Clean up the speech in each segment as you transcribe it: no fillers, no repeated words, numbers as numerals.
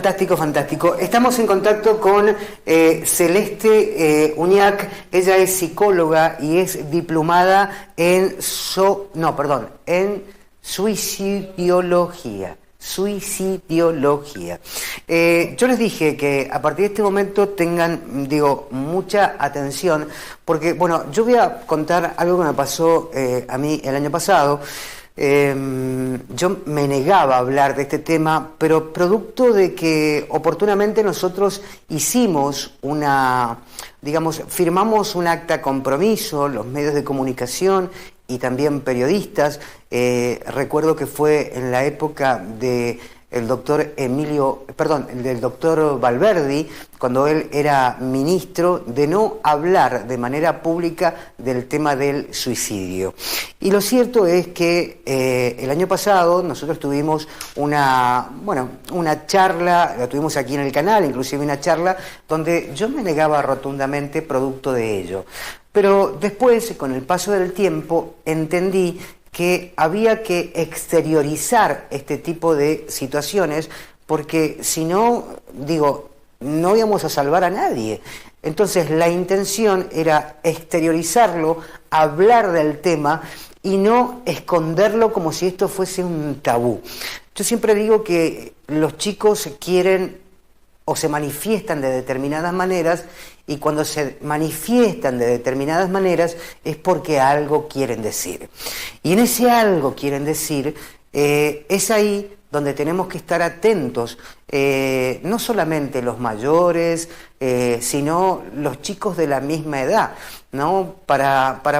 Fantástico, fantástico. Estamos en contacto con Celeste Uñac. Ella es psicóloga y es diplomada en suicidología. Yo les dije que a partir de este momento tengan, mucha atención, porque, yo voy a contar algo que me pasó a mí el año pasado. Yo me negaba a hablar de este tema, pero producto de que oportunamente nosotros firmamos un acta compromiso, los medios de comunicación y también periodistas. Recuerdo que fue en la época de del doctor Valverdi, cuando él era ministro, de no hablar de manera pública del tema del suicidio. Y lo cierto es que el año pasado nosotros tuvimos una charla, la tuvimos aquí en el canal, inclusive una charla donde yo me negaba rotundamente producto de ello. Pero después, con el paso del tiempo, entendí que había que exteriorizar este tipo de situaciones, porque si no, no íbamos a salvar a nadie. Entonces la intención era exteriorizarlo, hablar del tema y no esconderlo como si esto fuese un tabú. Yo siempre digo que los chicos quieren o se manifiestan de determinadas maneras, y cuando se manifiestan de determinadas maneras es porque algo quieren decir. Y en ese algo quieren decir, es ahí donde tenemos que estar atentos, no solamente los mayores, sino los chicos de la misma edad, ¿no? Para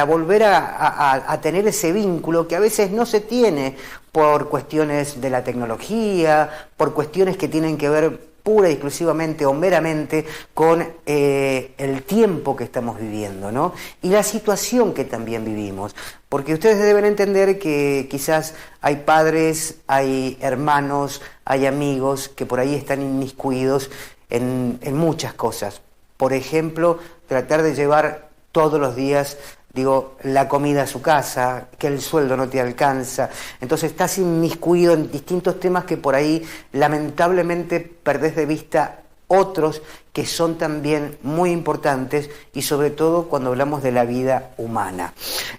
volver a tener ese vínculo que a veces no se tiene por cuestiones de la tecnología, por cuestiones que tienen que ver pura y exclusivamente o meramente con el tiempo que estamos viviendo, ¿no? Y la situación que también vivimos. Porque ustedes deben entender que quizás hay padres, hay hermanos, hay amigos que por ahí están inmiscuidos en muchas cosas. Por ejemplo, tratar de llevar todos los días la comida a su casa, que el sueldo no te alcanza. Entonces estás inmiscuido en distintos temas que por ahí lamentablemente perdés de vista otros que son también muy importantes, y sobre todo cuando hablamos de la vida humana.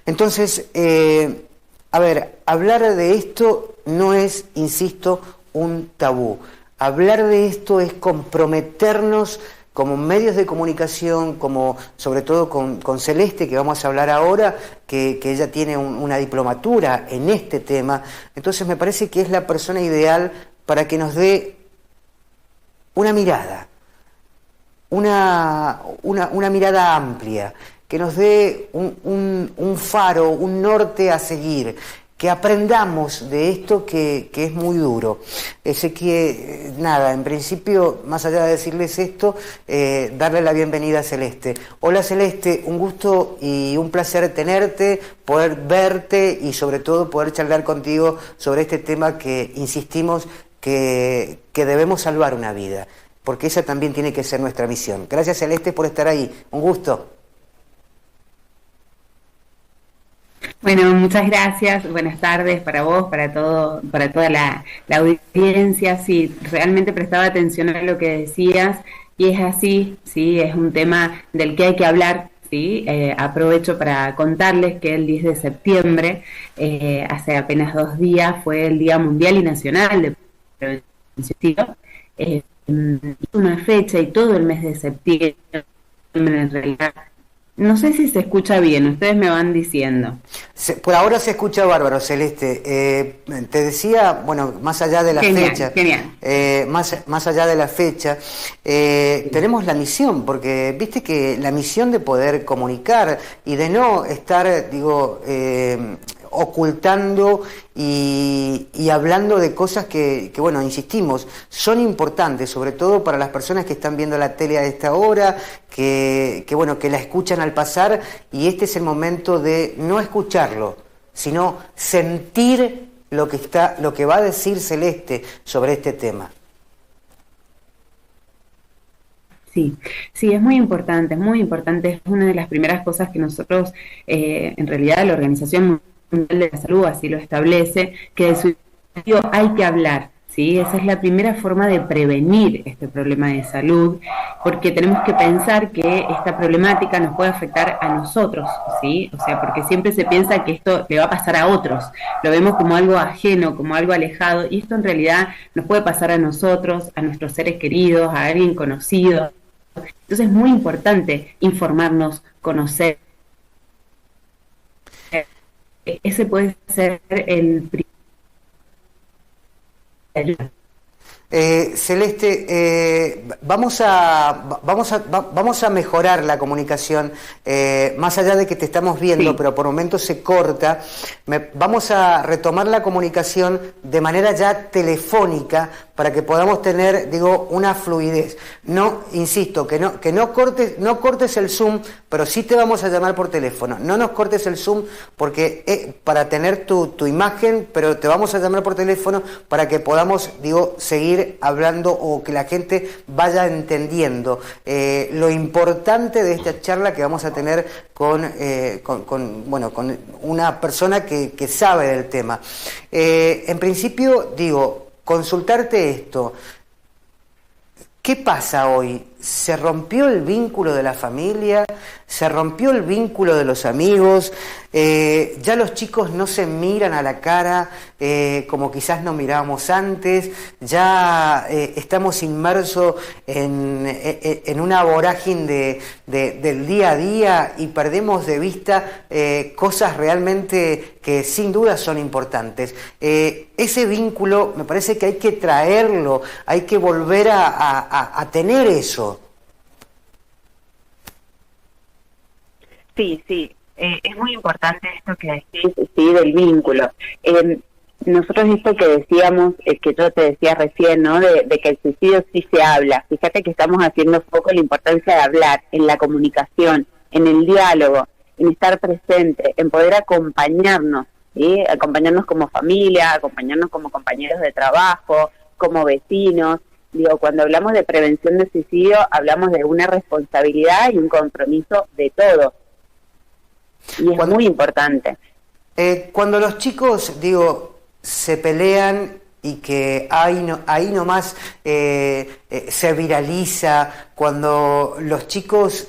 Entonces, hablar de esto no es, insisto, un tabú. Hablar de esto es comprometernos como medios de comunicación, como sobre todo con Celeste, que vamos a hablar ahora, que ella tiene una diplomatura en este tema. Entonces me parece que es la persona ideal para que nos dé una mirada, una mirada amplia, que nos dé un faro, un norte a seguir, que aprendamos de esto que es muy duro. Sé que, en principio, más allá de decirles esto, darle la bienvenida a Celeste. Hola Celeste, un gusto y un placer tenerte, poder verte y sobre todo poder charlar contigo sobre este tema que insistimos que debemos salvar una vida, porque esa también tiene que ser nuestra misión. Gracias Celeste por estar ahí, un gusto. Bueno, muchas gracias, buenas tardes para vos, para toda la audiencia. Sí, realmente prestaba atención a lo que decías y es así, sí, es un tema del que hay que hablar, sí. Aprovecho para contarles que el 10 de septiembre, hace apenas 2 días, fue el Día Mundial y Nacional de Prevención. Una fecha y todo el mes de septiembre, en realidad. No sé si se escucha bien, ustedes me van diciendo. Por ahora se escucha bárbaro, Celeste. Te decía, más allá de la fecha, más allá de la fecha, tenemos la misión, porque viste que la misión de poder comunicar y de no estar, ocultando y hablando de cosas que insistimos, son importantes, sobre todo para las personas que están viendo la tele a esta hora, que la escuchan al pasar, y este es el momento de no escucharlo, sino sentir lo que va a decir Celeste sobre este tema. Sí, es muy importante, es una de las primeras cosas que nosotros, en realidad la Organización Mundial de la Salud así lo establece, que del suicidio hay que hablar, ¿sí? Esa es la primera forma de prevenir este problema de salud, porque tenemos que pensar que esta problemática nos puede afectar a nosotros, ¿sí? O sea, porque siempre se piensa que esto le va a pasar a otros, lo vemos como algo ajeno, como algo alejado, y esto en realidad nos puede pasar a nosotros, a nuestros seres queridos, a alguien conocido. Entonces es muy importante informarnos, conocer. Ese puede ser el primer. Celeste, vamos a mejorar la comunicación, más allá de que te estamos viendo, Sí. pero por momentos se corta. Vamos a retomar la comunicación de manera ya telefónica para que podamos tener, digo, una fluidez. No, insisto, que no cortes el Zoom, pero sí te vamos a llamar por teléfono. No nos cortes el Zoom porque para tener tu imagen, pero te vamos a llamar por teléfono para que podamos, digo, seguir hablando o que la gente vaya entendiendo lo importante de esta charla que vamos a tener con una persona que sabe del tema. En principio, digo, consultarte esto. ¿Qué pasa hoy? ¿Se rompió el vínculo de la familia? ¿Se rompió el vínculo de los amigos? ¿Ya los chicos no se miran a la cara como quizás nos mirábamos antes? ¿Ya estamos inmersos en una vorágine del día a día y perdemos de vista cosas realmente que sin duda son importantes? Ese vínculo me parece que hay que traerlo, hay que volver a tener eso. Sí, sí, es muy importante esto que decís, sí, del vínculo. Nosotros esto que decíamos, que yo te decía recién, ¿no? De que el suicidio sí se habla. Fíjate que estamos haciendo foco en la importancia de hablar, en la comunicación, en el diálogo, en estar presente, en poder acompañarnos, ¿sí? Acompañarnos como familia, acompañarnos como compañeros de trabajo, como vecinos. Digo, cuando hablamos de prevención de suicidio, hablamos de una responsabilidad y un compromiso de todos. Y es muy importante. Cuando los chicos, digo, se pelean y que ahí nomás se viraliza, cuando los chicos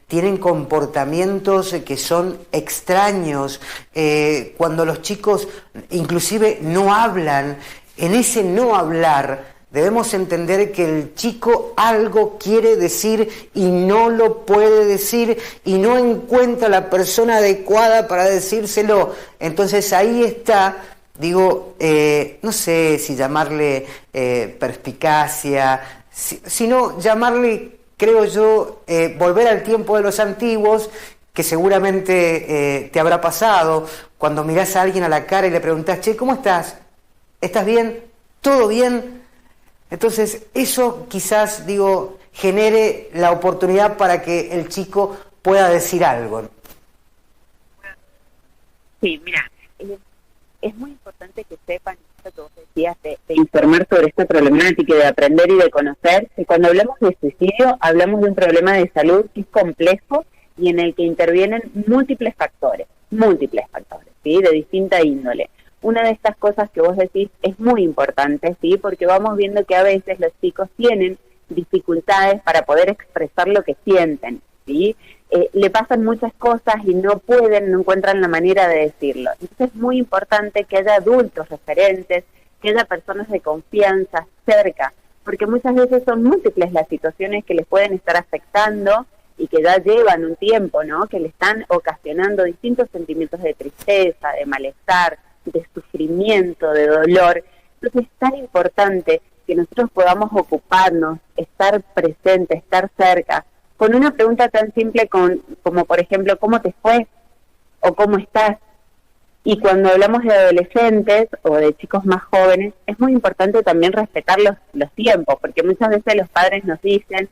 tienen comportamientos que son extraños, cuando los chicos inclusive no hablan, en ese no hablar debemos entender que el chico algo quiere decir y no lo puede decir y no encuentra la persona adecuada para decírselo. Entonces ahí está, digo, no sé si llamarle perspicacia, sino llamarle, creo yo, volver al tiempo de los antiguos, que seguramente te habrá pasado, cuando mirás a alguien a la cara y le preguntás, che, ¿cómo estás? ¿Estás bien? ¿Todo bien? Entonces, eso quizás, digo, genere la oportunidad para que el chico pueda decir algo. Sí, mira, es muy importante que sepan esto que vos decías de informar sobre esta problemática y de aprender y de conocer, que cuando hablamos de suicidio, hablamos de un problema de salud que es complejo y en el que intervienen múltiples factores, ¿sí? De distinta índole. Una de estas cosas que vos decís es muy importante, ¿sí? Porque vamos viendo que a veces los chicos tienen dificultades para poder expresar lo que sienten, ¿sí? Le pasan muchas cosas y no encuentran la manera de decirlo. Entonces es muy importante que haya adultos referentes, que haya personas de confianza cerca, porque muchas veces son múltiples las situaciones que les pueden estar afectando y que ya llevan un tiempo, ¿no? Que le están ocasionando distintos sentimientos de tristeza, de malestar, de sufrimiento, de dolor. Entonces es tan importante que nosotros podamos ocuparnos, estar presentes, estar cerca, con una pregunta tan simple como por ejemplo, ¿cómo te fue? ¿O cómo estás? Y cuando hablamos de adolescentes o de chicos más jóvenes, es muy importante también respetar los tiempos, porque muchas veces los padres nos dicen,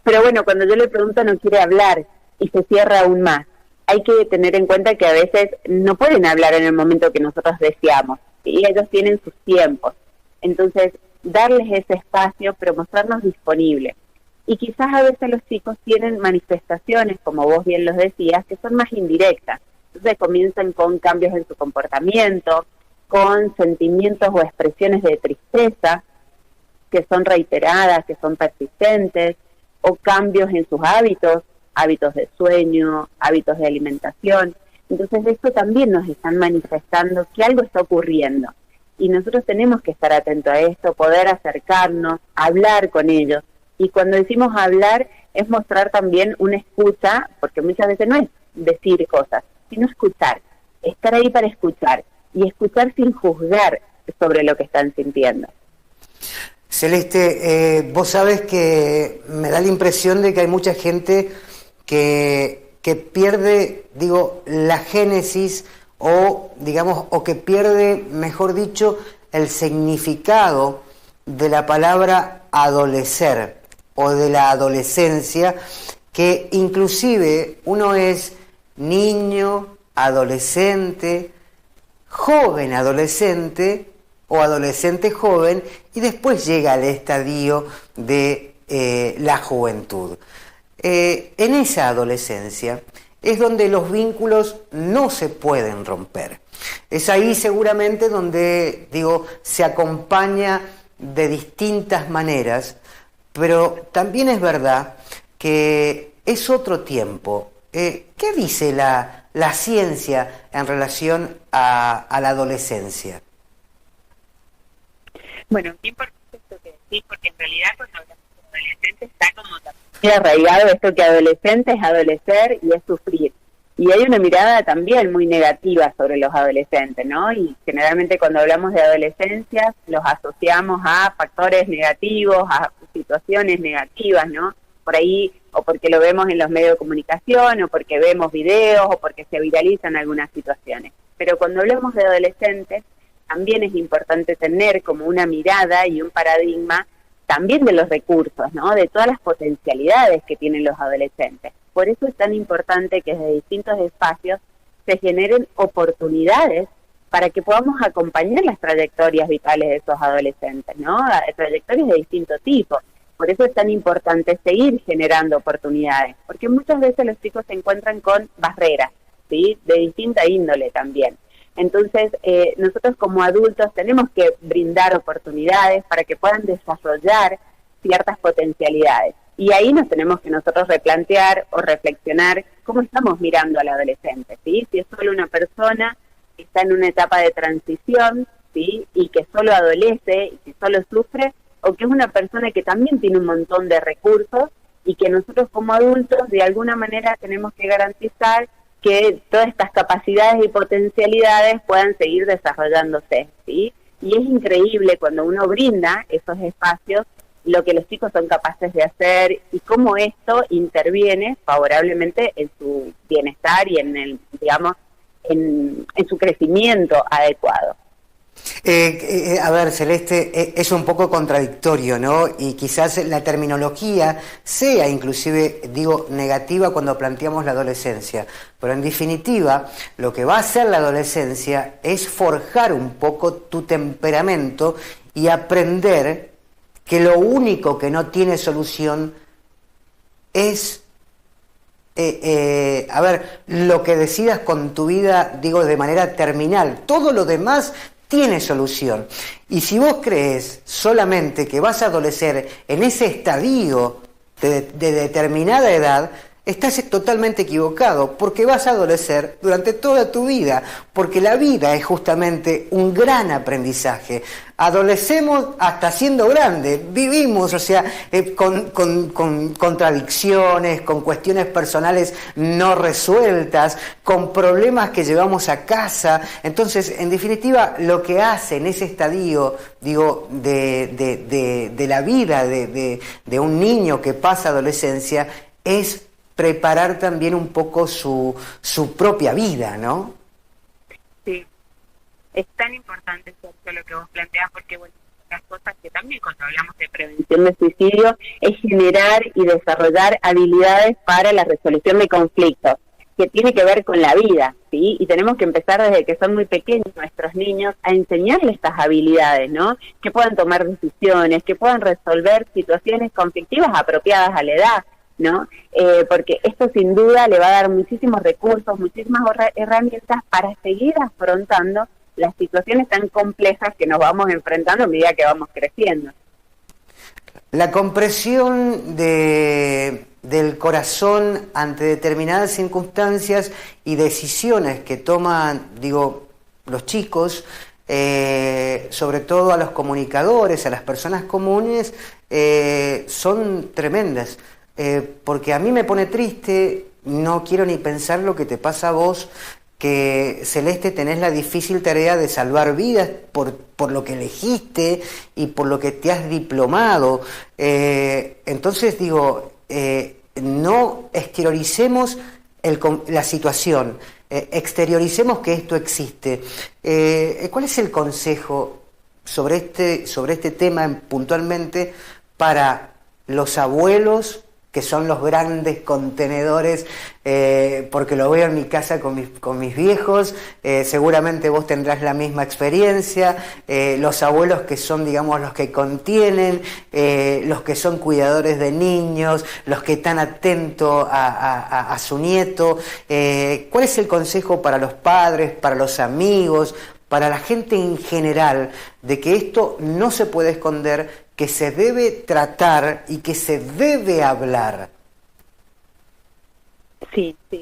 pero bueno, cuando yo le pregunto no quiere hablar y se cierra aún más. Hay que tener en cuenta que a veces no pueden hablar en el momento que nosotros deseamos, y ellos tienen sus tiempos. Entonces, darles ese espacio, pero mostrarnos disponibles. Y quizás a veces los chicos tienen manifestaciones, como vos bien los decías, que son más indirectas. Entonces comienzan con cambios en su comportamiento, con sentimientos o expresiones de tristeza que son reiteradas, que son persistentes, o cambios en sus hábitos de sueño, hábitos de alimentación. Entonces esto también nos están manifestando que algo está ocurriendo. Y nosotros tenemos que estar atentos a esto, poder acercarnos, hablar con ellos. Y cuando decimos hablar, es mostrar también una escucha, porque muchas veces no es decir cosas, sino escuchar, estar ahí para escuchar, y escuchar sin juzgar sobre lo que están sintiendo. Celeste, vos sabes que me da la impresión de que hay mucha gente que pierde, la génesis o que pierde, mejor dicho, el significado de la palabra adolecer o de la adolescencia, que inclusive uno es niño, adolescente, joven adolescente o adolescente joven, y después llega al estadio de la juventud. En esa adolescencia es donde los vínculos no se pueden romper. Es ahí seguramente donde, se acompaña de distintas maneras, pero también es verdad que es otro tiempo. ¿Qué dice la ciencia en relación a la adolescencia? Bueno, qué importante esto que decís, porque en realidad cuando hablamos de adolescentes está como muy arraigado esto que adolescente es adolecer y es sufrir. Y hay una mirada también muy negativa sobre los adolescentes, ¿no? Y generalmente cuando hablamos de adolescencia los asociamos a factores negativos, a situaciones negativas, ¿no? Por ahí, o porque lo vemos en los medios de comunicación, o porque vemos videos, o porque se viralizan algunas situaciones. Pero cuando hablamos de adolescentes, también es importante tener como una mirada y un paradigma también de los recursos, ¿no? De todas las potencialidades que tienen los adolescentes. Por eso es tan importante que desde distintos espacios se generen oportunidades para que podamos acompañar las trayectorias vitales de esos adolescentes, ¿no? Trayectorias de distinto tipo. Por eso es tan importante seguir generando oportunidades, porque muchas veces los chicos se encuentran con barreras, ¿sí? De distinta índole también. Entonces, nosotros como adultos tenemos que brindar oportunidades para que puedan desarrollar ciertas potencialidades. Y ahí nos tenemos que nosotros replantear o reflexionar cómo estamos mirando al adolescente, ¿sí? Si es solo una persona que está en una etapa de transición, ¿sí? Y que solo adolece y que solo sufre, o que es una persona que también tiene un montón de recursos y que nosotros como adultos de alguna manera tenemos que garantizar que todas estas capacidades y potencialidades puedan seguir desarrollándose, ¿sí? Y es increíble cuando uno brinda esos espacios, lo que los chicos son capaces de hacer y cómo esto interviene favorablemente en su bienestar y en el, en su crecimiento adecuado. A ver, Celeste, es un poco contradictorio, ¿no? Y quizás la terminología sea inclusive, negativa cuando planteamos la adolescencia. Pero en definitiva, lo que va a hacer la adolescencia es forjar un poco tu temperamento y aprender que lo único que no tiene solución es lo que decidas con tu vida, de manera terminal. Todo lo demás tiene solución. Y si vos crees solamente que vas a adolecer en ese estadio de determinada edad, estás totalmente equivocado, porque vas a adolecer durante toda tu vida, porque la vida es justamente un gran aprendizaje. Adolecemos hasta siendo grandes, vivimos, con contradicciones, con cuestiones personales no resueltas, con problemas que llevamos a casa. Entonces, en definitiva, lo que hace en ese estadio, de la vida de un niño que pasa adolescencia, es preparar también un poco su propia vida, ¿no? Sí, es tan importante esto lo que vos planteás, porque las cosas que también cuando hablamos de prevención de suicidio es generar y desarrollar habilidades para la resolución de conflictos, que tiene que ver con la vida, ¿sí? Y tenemos que empezar desde que son muy pequeños nuestros niños a enseñarles estas habilidades, ¿no? Que puedan tomar decisiones, que puedan resolver situaciones conflictivas apropiadas a la edad, ¿no? Porque esto sin duda le va a dar muchísimos recursos, muchísimas herramientas para seguir afrontando las situaciones tan complejas que nos vamos enfrentando a medida que vamos creciendo. La compresión del corazón ante determinadas circunstancias y decisiones que toman, los chicos, sobre todo a los comunicadores, a las personas comunes, son tremendas. Porque a mí me pone triste, no quiero ni pensar lo que te pasa a vos, que Celeste tenés la difícil tarea de salvar vidas por lo que elegiste y por lo que te has diplomado. Entonces no exterioricemos la situación, exterioricemos que esto existe. ¿Cuál es el consejo sobre este tema puntualmente para los abuelos, que son los grandes contenedores, porque lo veo en mi casa con mis viejos, seguramente vos tendrás la misma experiencia, los abuelos que son, los que contienen, los que son cuidadores de niños, los que están atentos a su nieto? ¿Cuál es el consejo para los padres, para los amigos, para la gente en general, de que esto no se puede esconder, que se debe tratar y que se debe hablar? Sí, es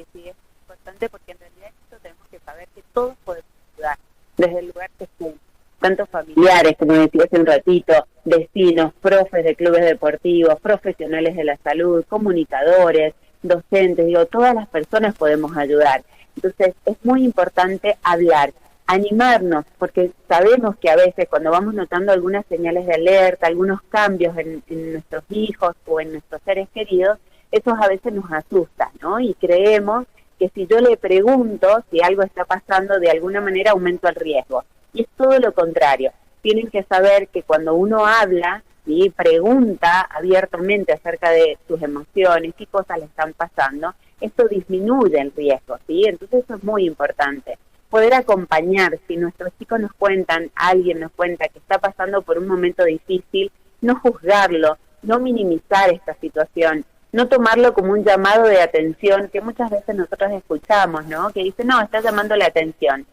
importante, porque en realidad esto tenemos que saber que todos podemos ayudar, desde el lugar que estén, tanto familiares, como decía hace un ratito, vecinos, profes de clubes deportivos, profesionales de la salud, comunicadores, docentes, todas las personas podemos ayudar. Entonces es muy importante hablar, animarnos, porque sabemos que a veces cuando vamos notando algunas señales de alerta, algunos cambios en nuestros hijos o en nuestros seres queridos, esos a veces nos asustan, ¿no? Y creemos que si yo le pregunto si algo está pasando, de alguna manera aumento el riesgo. Y es todo lo contrario. Tienen que saber que cuando uno habla y pregunta abiertamente acerca de sus emociones, qué cosas le están pasando, esto disminuye el riesgo, ¿sí? Entonces eso es muy importante. Poder acompañar, si nuestros chicos nos cuentan, alguien nos cuenta que está pasando por un momento difícil, no juzgarlo, no minimizar esta situación, no tomarlo como un llamado de atención, que muchas veces nosotros escuchamos, ¿no? Que dice, no, está llamando la atención.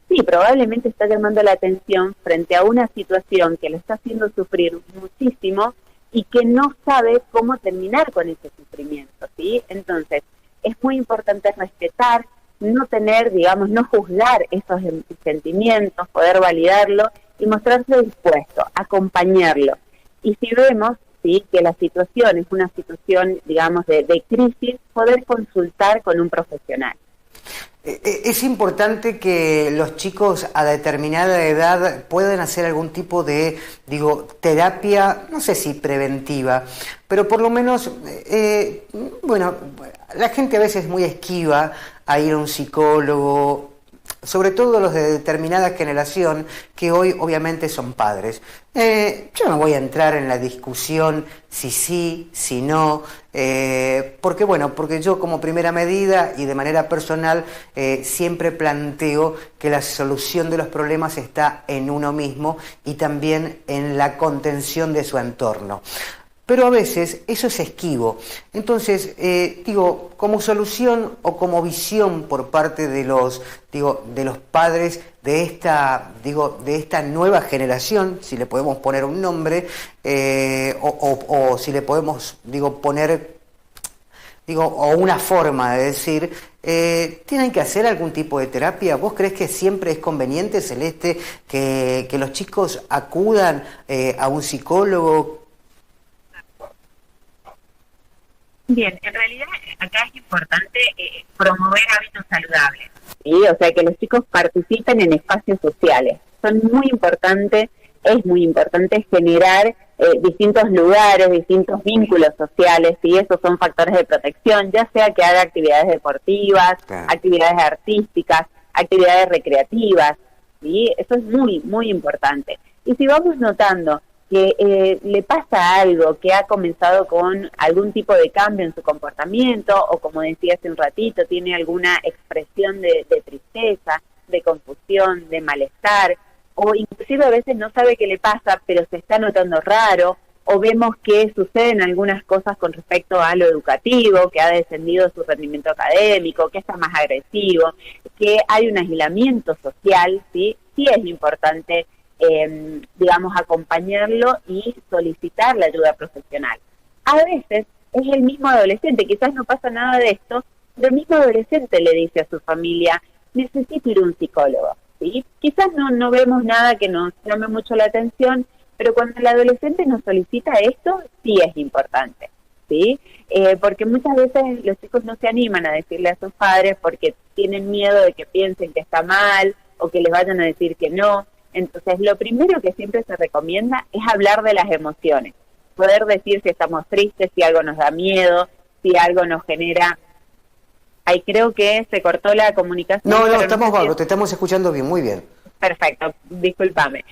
Sí, probablemente está llamando la atención frente a una situación que lo está haciendo sufrir muchísimo y que no sabe cómo terminar con ese sufrimiento, ¿sí? Entonces, es muy importante respetar, no tener, no juzgar esos sentimientos, poder validarlo y mostrarse dispuesto, acompañarlo. Y si vemos, sí, que la situación es una situación, de crisis, poder consultar con un profesional. Es importante que los chicos a determinada edad puedan hacer algún tipo de, terapia, no sé si preventiva, pero por lo menos, la gente a veces es muy esquiva a ir a un psicólogo, sobre todo los de determinada generación, que hoy obviamente son padres. Yo no voy a entrar en la discusión si sí, si no, porque yo como primera medida y de manera personal siempre planteo que la solución de los problemas está en uno mismo y también en la contención de su entorno. Pero a veces eso es esquivo. Entonces, como solución o como visión por parte de los padres de esta nueva generación, si le podemos poner un nombre, o si le podemos, poner, o una forma de decir, ¿tienen que hacer algún tipo de terapia? ¿Vos crees que siempre es conveniente, Celeste, que los chicos acudan a un psicólogo? Bien, en realidad acá es importante promover hábitos saludables, ¿sí? O sea, que los chicos participen en espacios sociales. Es muy importante generar distintos lugares, distintos vínculos sociales, ¿sí? Esos son factores de protección, ya sea que haga actividades deportivas, claro, actividades artísticas, actividades recreativas, ¿sí? Eso es muy, muy importante. Y si vamos notando que le pasa algo, que ha comenzado con algún tipo de cambio en su comportamiento, o como decía hace un ratito, tiene alguna expresión de tristeza, de confusión, de malestar, o inclusive a veces no sabe qué le pasa, pero se está notando raro, o vemos que suceden algunas cosas con respecto a lo educativo, que ha descendido su rendimiento académico, que está más agresivo. que hay un aislamiento social, ¿sí? Sí es importante, digamos, acompañarlo y solicitar la ayuda profesional. A veces es el mismo adolescente, quizás no pasa nada de esto, pero el mismo adolescente le dice a su familia, necesito ir a un psicólogo, ¿sí? Quizás no vemos nada que nos llame mucho la atención, pero cuando el adolescente nos solicita esto, sí es importante, ¿sí? Porque muchas veces los chicos no se animan a decirle a sus padres porque tienen miedo de que piensen que está mal o que les vayan a decir que no. Entonces, lo primero que siempre se recomienda es hablar de las emociones, poder decir si estamos tristes, si algo nos da miedo, si algo nos genera... Ay, creo que se cortó la comunicación. No, estamos vagos, te estamos escuchando bien, muy bien. Perfecto, discúlpame.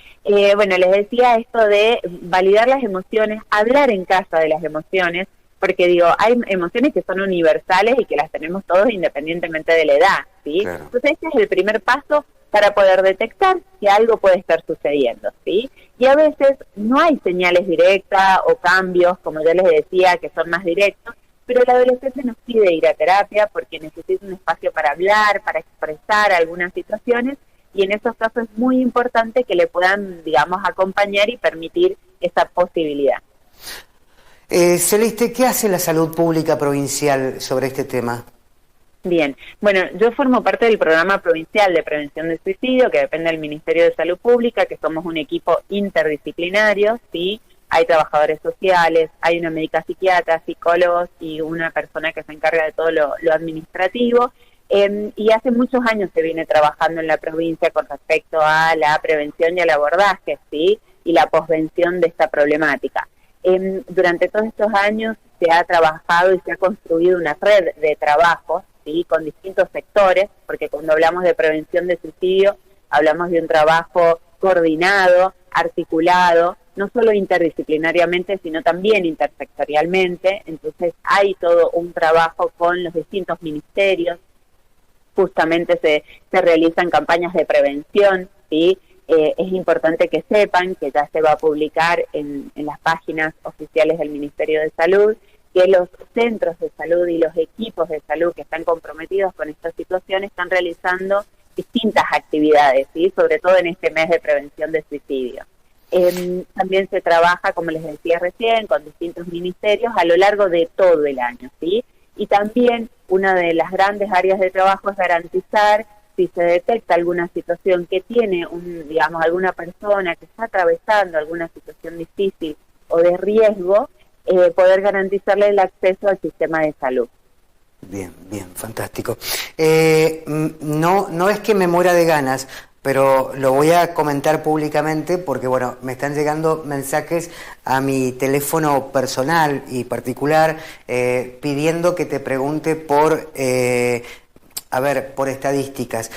Bueno, les decía esto de validar las emociones, hablar en casa de las emociones, porque digo, hay emociones que son universales y que las tenemos todos independientemente de la edad, ¿sí? Claro. Entonces este es el primer paso para poder detectar que algo puede estar sucediendo, ¿sí? Y a veces no hay señales directas o cambios, como yo les decía, que son más directos, pero el adolescente nos pide ir a terapia porque necesita un espacio para hablar, para expresar algunas situaciones, y en esos casos es muy importante que le puedan, digamos, acompañar y permitir esa posibilidad. Celeste, ¿qué hace la salud pública provincial sobre este tema? Bien, bueno, yo formo parte del programa provincial de prevención del suicidio, que depende del Ministerio de Salud Pública, que somos un equipo interdisciplinario, ¿sí? Hay trabajadores sociales, hay una médica psiquiatra, psicólogos y una persona que se encarga de todo lo administrativo. Y hace muchos años se viene trabajando en la provincia con respecto a la prevención y al abordaje, ¿sí? Y la posvención de esta problemática. Durante todos estos años se ha trabajado y se ha construido una red de trabajo, ¿sí? Con distintos sectores, porque cuando hablamos de prevención de suicidio, hablamos de un trabajo coordinado, articulado, no solo interdisciplinariamente, sino también intersectorialmente. Entonces hay todo un trabajo con los distintos ministerios. Justamente se realizan campañas de prevención, ¿sí? Es importante que sepan que ya se va a publicar en las páginas oficiales del Ministerio de Salud, que los centros de salud y los equipos de salud que están comprometidos con esta situación están realizando distintas actividades, ¿sí? Sobre todo en este mes de prevención de suicidio. También se trabaja, como les decía recién, con distintos ministerios a lo largo de todo el año, ¿sí? Y también una de las grandes áreas de trabajo es garantizar, si se detecta alguna situación que tiene, alguna persona que está atravesando alguna situación difícil o de riesgo, poder garantizarle el acceso al sistema de salud. Bien, fantástico. No es que me muera de ganas, pero lo voy a comentar públicamente porque, bueno, me están llegando mensajes a mi teléfono personal y particular pidiendo que te pregunte por estadísticas.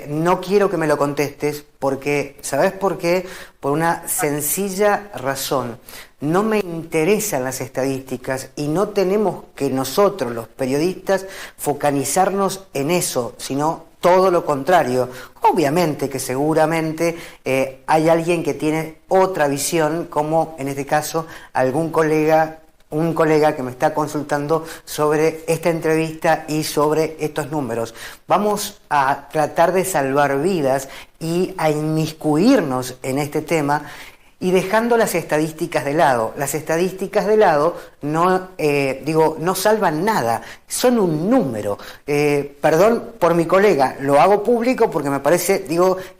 No quiero que me lo contestes porque, ¿sabes por qué? Por una sencilla razón. No me interesan las estadísticas y no tenemos que nosotros, los periodistas, focalizarnos en eso, sino todo lo contrario. Obviamente que seguramente hay alguien que tiene otra visión, como en este caso un colega que me está consultando sobre esta entrevista y sobre estos números. Vamos a tratar de salvar vidas y a inmiscuirnos en este tema y dejando las estadísticas de lado. Las estadísticas de lado no salvan nada, son un número. Perdón por mi colega, lo hago público porque me parece,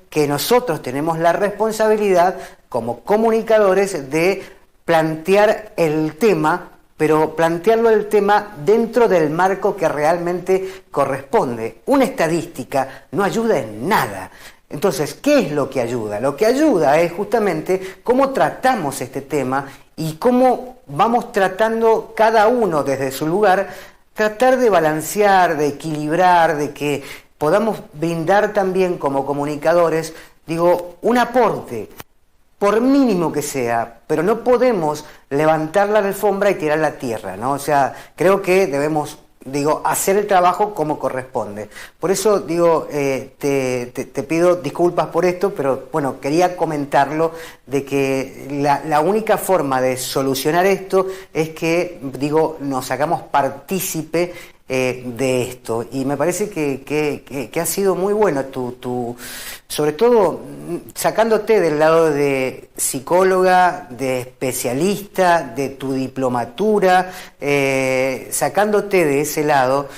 que nosotros tenemos la responsabilidad como comunicadores de plantear el tema, pero plantearlo el tema dentro del marco que realmente corresponde. Una estadística no ayuda en nada. Entonces, ¿qué es lo que ayuda? Lo que ayuda es justamente cómo tratamos este tema y cómo vamos tratando cada uno desde su lugar, tratar de balancear, de equilibrar, de que podamos brindar también como comunicadores, un aporte, por mínimo que sea, pero no podemos levantar la alfombra y tirar la tierra, ¿no? O sea, creo que debemos, hacer el trabajo como corresponde. Por eso, te pido disculpas por esto, pero bueno, quería comentarlo, de que la única forma de solucionar esto es que, nos hagamos partícipe de esto. Y me parece que ha sido muy bueno sobre todo sacándote del lado de psicóloga, de especialista, de tu diplomatura, sacándote de ese lado,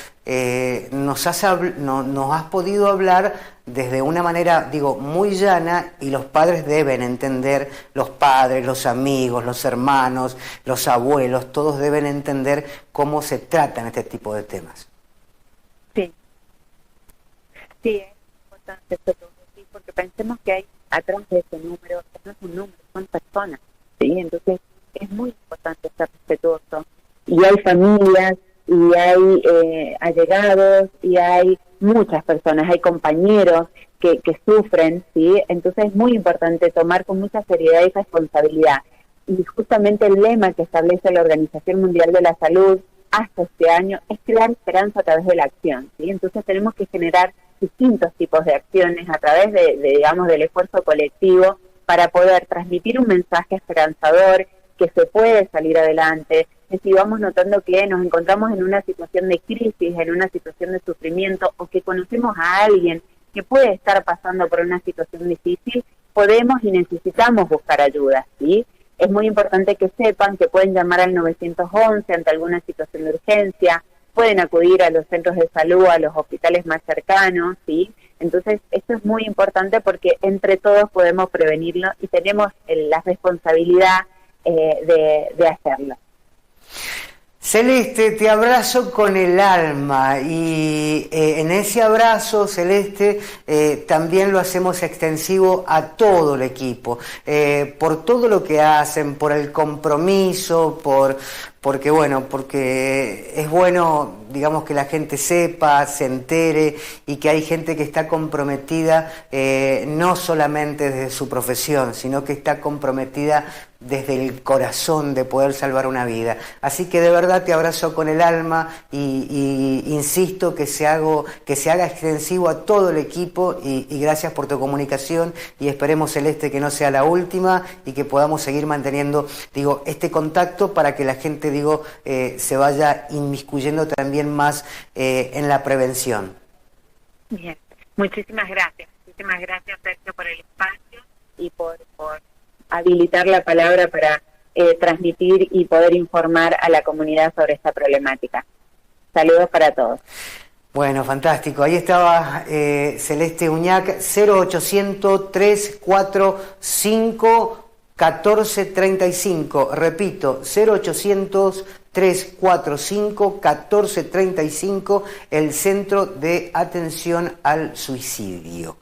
nos has podido hablar desde una manera, digo, muy llana, y los padres deben entender, los padres, los amigos, los hermanos, los abuelos, todos deben entender cómo se tratan este tipo de temas. Sí, sí, es importante esto que vos decís, porque pensemos que hay atrás de ese número, que no es un número, son personas, ¿sí? Entonces es muy importante ser respetuoso. Y hay familias, y hay allegados, y hay muchas personas, hay compañeros que sufren, ¿sí? Entonces es muy importante tomar con mucha seriedad y responsabilidad. Y justamente el lema que establece la Organización Mundial de la Salud hasta este año es crear esperanza a través de la acción, ¿sí? Entonces tenemos que generar distintos tipos de acciones a través digamos, del esfuerzo colectivo para poder transmitir un mensaje esperanzador, que se puede salir adelante, que si vamos notando que nos encontramos en una situación de crisis, en una situación de sufrimiento, o que conocemos a alguien que puede estar pasando por una situación difícil, podemos y necesitamos buscar ayuda, ¿sí? Es muy importante que sepan que pueden llamar al 911 ante alguna situación de urgencia, pueden acudir a los centros de salud, a los hospitales más cercanos, ¿sí? Entonces, esto es muy importante porque entre todos podemos prevenirlo y tenemos la responsabilidad de hacerlo. Celeste, te abrazo con el alma, y en ese abrazo, Celeste, también lo hacemos extensivo a todo el equipo, por todo lo que hacen, por el compromiso, porque es bueno, digamos, que la gente sepa, se entere, y que hay gente que está comprometida no solamente desde su profesión, sino que está comprometida desde el corazón de poder salvar una vida. Así que de verdad te abrazo con el alma, y insisto que se haga extensivo a todo el equipo, y gracias por tu comunicación, y esperemos, Celeste, que no sea la última, y que podamos seguir manteniendo, digo, este contacto para que la gente, digo, se vaya inmiscuyendo también más en la prevención. Bien, muchísimas gracias Sergio por el espacio y por habilitar la palabra para transmitir y poder informar a la comunidad sobre esta problemática. Saludos para todos. Bueno, fantástico. Ahí estaba Celeste Uñac, 0800-345-1435. Repito, 0800-345-1435, el Centro de Atención al Suicidio.